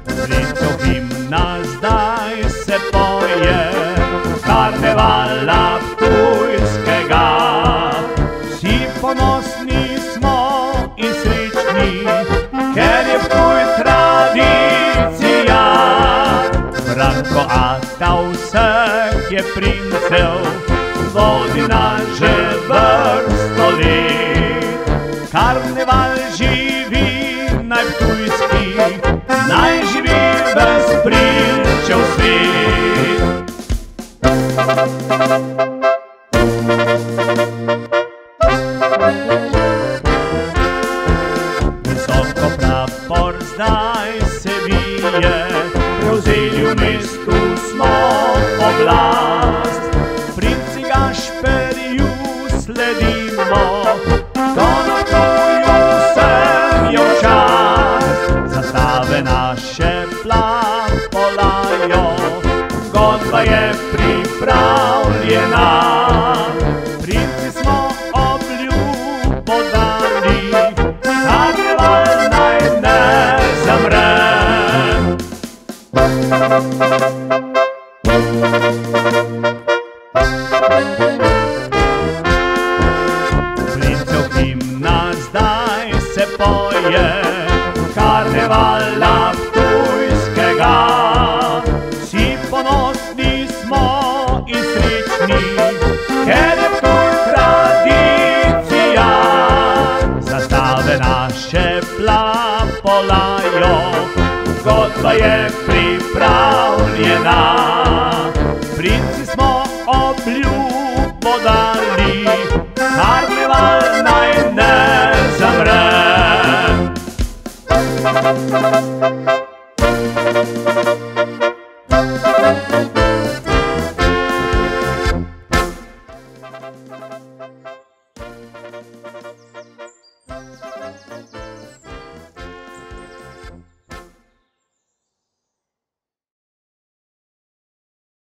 Zrincev himna zdaj se poje, karnevala ptujskega. Vsi ponosni smo in srečni, ker je Ptuj tradicija. Branko ata vseh je princev, vodi nas že vrsto let. Karneval živi naj ptujski, naj živi ves prinčev svet. Visoko prapor zdaj se vije, prevzeli v mestu smo oblast. Princi Gašperju sledimo, Donatovju vsem je v čast. Zastave naše plapolajo, godba je pripravljena. Princi smo obljubo dali, karneval naj ne zamre. Zrincev himna zdaj se poje, karnevala ptujskega. Vsi ponosni smo in srečni, ker je Ptuj tradicija. Zastave naše plapolajo, godba je pripravljena. Princi smo obljubo dali, karneval naj ne zamre.